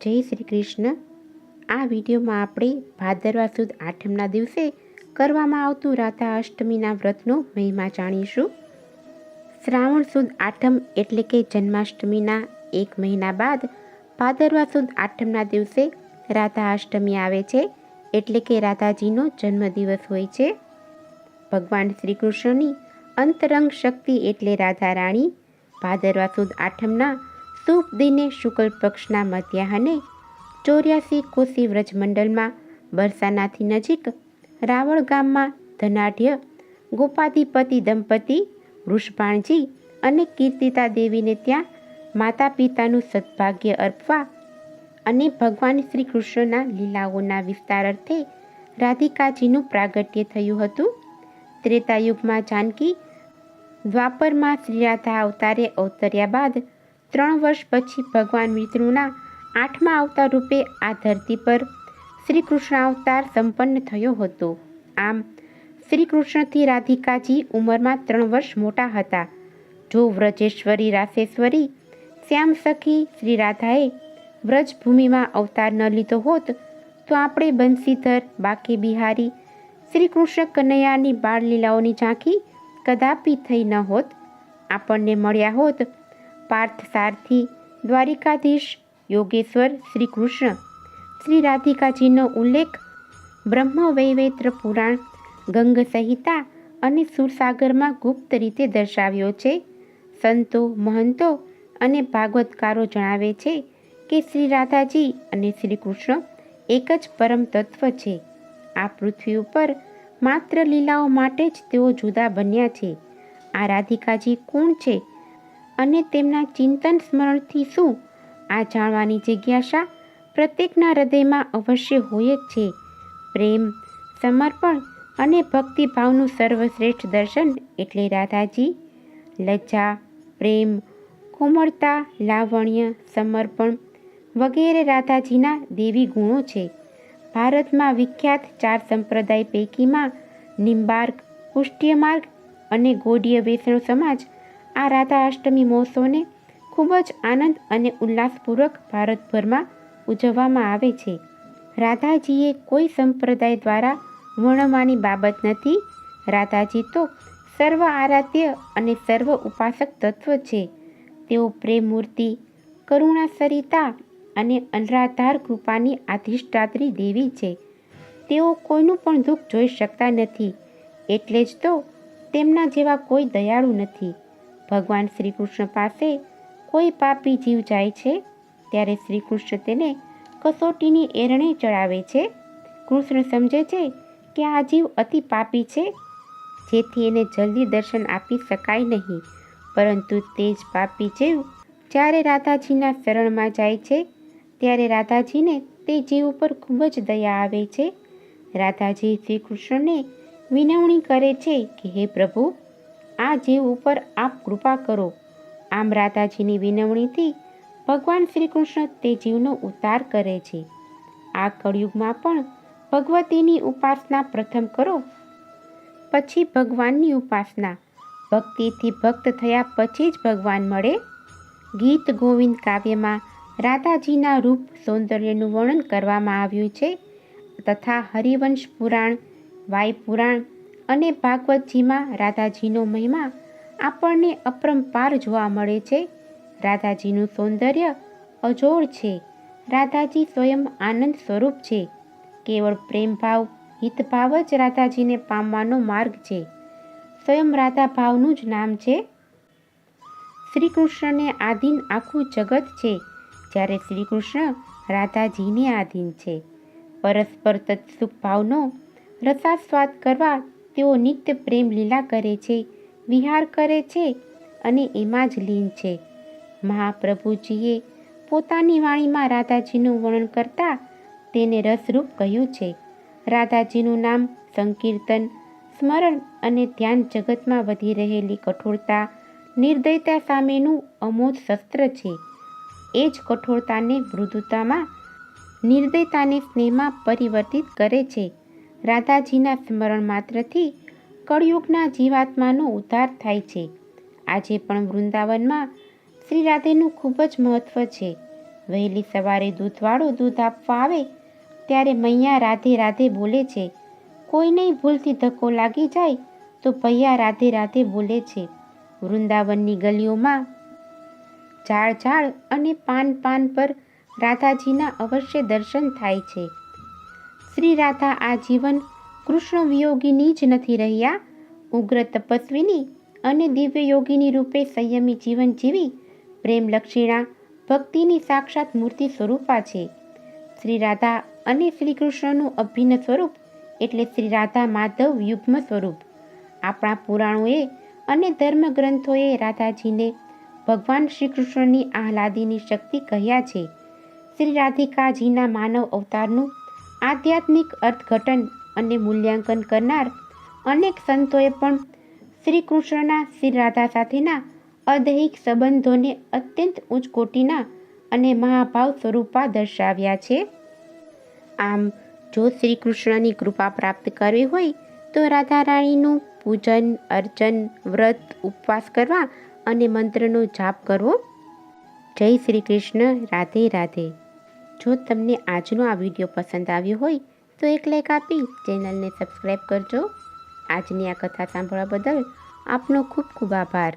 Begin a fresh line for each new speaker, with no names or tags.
જય શ્રી કૃષ્ણ. આ વિડીયોમાં આપણે ભાદરવા સુદ આઠમના દિવસે કરવામાં આવતું રાધા અષ્ટમીના વ્રતનો મહિમા જાણીશું. શ્રાવણ સુદ આઠમ એટલે કે જન્માષ્ટમીના 1 મહિના બાદ ભાદરવા સુદ આઠમના દિવસે રાધા અષ્ટમી આવે છે, એટલે કે રાધાજીનો જન્મદિવસ હોય છે. ભગવાન શ્રી કૃષ્ણની અંતરંગ શક્તિ એટલે રાધા રાણી ભાદરવા સુદ આઠમના શુભ દિને શુક્લ પક્ષના મધ્યાહને 84 કોશી વ્રજમંડળમાં બરસાનાથી નજીક રાવળ ગામમાં ધનાઢ્ય ગોપાધિપતિ દંપતી વૃષભાણજી અને કીર્તિતા દેવીને ત્યાં માતા પિતાનું સદભાગ્ય અર્પવા અને ભગવાન શ્રી કૃષ્ણના લીલાઓના વિસ્તાર અર્થે રાધિકાજીનું પ્રાગટ્ય થયું હતું. ત્રેતાયુગમાં જાનકી, દ્વાપરમાં શ્રી રાધા અવતારે અવતર્યા બાદ 3 વર્ષ પછી ભગવાન વિષ્ણુના 8મા અવતાર રૂપે આ ધરતી પર શ્રી કૃષ્ણ અવતાર સંપન્ન થયો હતો. આમ શ્રી કૃષ્ણથી રાધિકાજી ઉંમરમાં 3 વર્ષ મોટા હતા. જો વ્રજેશ્વરી રાસેશ્વરી શ્યામ સખી શ્રી રાધાએ વ્રજભૂમિમાં અવતાર ન લીધો હોત તો આપણે બંસીધર બાકે બિહારી શ્રી કૃષ્ણ કનૈયાની બાળલીલાઓની ઝાંખી કદાપી થઈ ન હોત. આપણને મળ્યા હોત પાર્થ સારથી, દ્વારિકાધીશ, યોગેશ્વર શ્રી કૃષ્ણ. શ્રી રાધિકાજીનો ઉલ્લેખ બ્રહ્મ વૈવૈત્ર પુરાણ, ગંગ સંહિતા અને સુરસાગરમાં ગુપ્ત રીતે દર્શાવ્યો છે. સંતો, મહંતો અને ભાગવતકારો જણાવે છે કે શ્રી રાધાજી અને શ્રી કૃષ્ણ એક જ પરમ તત્વ છે. આ પૃથ્વી ઉપર માત્ર લીલાઓ માટે જ તેઓ જુદા બન્યા છે. આ રાધિકાજી કોણ છે અને તેમના ચિંતન સ્મરણથી શું, આ જાણવાની જિજ્ઞાસા પ્રત્યેકના હૃદયમાં અવશ્ય હોય જ છે. પ્રેમ, સમર્પણ અને ભક્તિભાવનું સર્વશ્રેષ્ઠ દર્શન એટલે રાધાજી. લજ્જા, પ્રેમ, કોમળતા, લાવણ્ય, સમર્પણ વગેરે રાધાજીના દેવી ગુણો છે. ભારતમાં વિખ્યાત 4 સંપ્રદાય પૈકીમાં નિમ્બાર્ક, પુષ્ટિય માર્ગ અને ગૌડીય વૈષ્ણવ સમાજ આ રાધા અષ્ટમી મહોત્સવને ખૂબ જ આનંદ અને ઉલ્લાસપૂર્વક ભારતભરમાં ઉજવવામાં આવે છે. રાધાજીએ કોઈ સંપ્રદાય દ્વારા વર્ણવવાની બાબત નથી. રાધાજી તો સર્વ આરાધ્ય અને સર્વ ઉપાસક તત્વ છે. તેઓ પ્રેમમૂર્તિ, કરુણા સરિતા અને અનરાધાર કૃપાની અધિષ્ઠાત્રી દેવી છે. તેઓ કોઈનું પણ દુઃખ જોઈ શકતા નથી, એટલે જ તો તેમના જેવા કોઈ દયાળુ નથી. ભગવાન શ્રી કૃષ્ણ પાસે કોઈ પાપી જીવ જાય છે ત્યારે શ્રી કૃષ્ણ તેને કસોટીની એરણે ચડાવે છે. કૃષ્ણ સમજે છે કે આ જીવ અતિ પાપી છે, જેથી એને જલ્દી દર્શન આપી શકાય નહીં. પરંતુ તે જ પાપી જીવ જ્યારે રાધાજીના શરણમાં જાય છે ત્યારે રાધાજીને તે જીવ ઉપર ખૂબ જ દયા આવે છે. રાધાજી શ્રી કૃષ્ણને વિનવણી કરે છે કે હે પ્રભુ, આ જીવ ઉપર આપ કૃપા કરો. આમ રાધાજીની વિનવણીથી ભગવાન શ્રી કૃષ્ણ તે જીવનો ઉદ્ધાર કરે છે. આ કળિયુગમાં પણ ભગવતીની ઉપાસના પ્રથમ કરો, પછી ભગવાનની ઉપાસના. ભક્તિથી ભક્ત થયા પછી જ ભગવાન મળે. ગીત ગોવિંદ કાવ્યમાં રાધાજીના રૂપ સૌંદર્યનું વર્ણન કરવામાં આવ્યું છે, તથા હરિવંશ પુરાણ, વાય પુરાણ અને ભાગવતજીમાં રાધાજીનો મહિમા આપણને અપરંપાર જોવા મળે છે. રાધાજીનું સૌંદર્ય અજોડ છે. રાધાજી સ્વયં આનંદ સ્વરૂપ છે. કેવળ પ્રેમભાવ, હિતભાવ જ રાધાજીને પામવાનો માર્ગ છે. સ્વયં રાધા ભાવનું જ નામ છે. શ્રી કૃષ્ણને આધીન આખું જગત છે, જ્યારે શ્રી કૃષ્ણ રાધાજીને આધીન છે. પરસ્પર તત્સુખ ભાવનો રસાસ્વાદ કરવા તેઓ નિત્ય પ્રેમ લીલા કરે છે, વિહાર કરે છે અને એમાં જ લીન છે. મહાપ્રભુજીએ પોતાની વાણીમાં રાધાજીનું વર્ણન કરતા તેને રસરૂપ કહ્યું છે. રાધાજીનું નામ સંકીર્તન, સ્મરણ અને ધ્યાન જગતમાં વધી રહેલી કઠોરતા, નિર્દયતા સામેનું અમોઘ શસ્ત્ર છે. એ જ કઠોરતાને મૃદુતામાં, નિર્દયતાને સ્નેહમાં પરિવર્તિત કરે છે. રાધાજીના સ્મરણ માત્રથી કળિયુગના જીવાત્માનો ઉદ્ધાર થાય છે. આજે પણ વૃંદાવનમાં શ્રી રાધેનું ખૂબ જ મહત્વ છે. વહેલી સવારે દૂધવાળું દૂધ આપવા આવે ત્યારે મૈયા રાધે રાધે બોલે છે. કોઈને ભૂલથી ધક્કો લાગી જાય તો ભૈયા રાધે રાધે બોલે છે. વૃંદાવનની ગલીઓમાં ઝાડ ઝાડ અને પાન પાન પર રાધાજીના અવશ્ય દર્શન થાય છે. શ્રી રાધા આ જીવન કૃષ્ણ વિયોગીની જ નથી રહ્યા, ઉગ્ર તપસ્વીની અને દિવ્ય યોગીની રૂપે સંયમી જીવન જીવી પ્રેમલક્ષીણા ભક્તિની સાક્ષાત મૂર્તિ સ્વરૂપા છે. શ્રી રાધા અને શ્રી કૃષ્ણનું અભિન્ન સ્વરૂપ એટલે શ્રી રાધા માધવ યુગ્મ સ્વરૂપ. આપણા પુરાણોએ અને ધર્મગ્રંથોએ રાધાજીને ભગવાન શ્રી કૃષ્ણની આહલાદીની શક્તિ કહ્યા છે. શ્રી રાધિકાજીના માનવ અવતારનું આધ્યાત્મિક અર્થઘટન અને મૂલ્યાંકન કરનાર અનેક સંતોએ પણ શ્રી કૃષ્ણના શ્રી રાધા સાથેના અદૈહિક સંબંધોને અત્યંત ઉચ્ચ કોટીના અને મહાભાવ સ્વરૂપા દર્શાવ્યા છે. આમ જો શ્રી કૃષ્ણની કૃપા પ્રાપ્ત કરવી હોય તો રાધા રાણીનું પૂજન અર્ચન વ્રત ઉપવાસ કરવા અને મંત્રનો જાપ કરવો. જય શ્રી કૃષ્ણ. રાધે રાધે. જો તમને આજનો આ વિડીયો પસંદ આવ્યો હોય તો એક લાઈક આપી ચેનલને સબસ્ક્રાઈબ કરજો. આજની આ કથા સાંભળવા બદલ આપનો ખૂબ ખૂબ આભાર.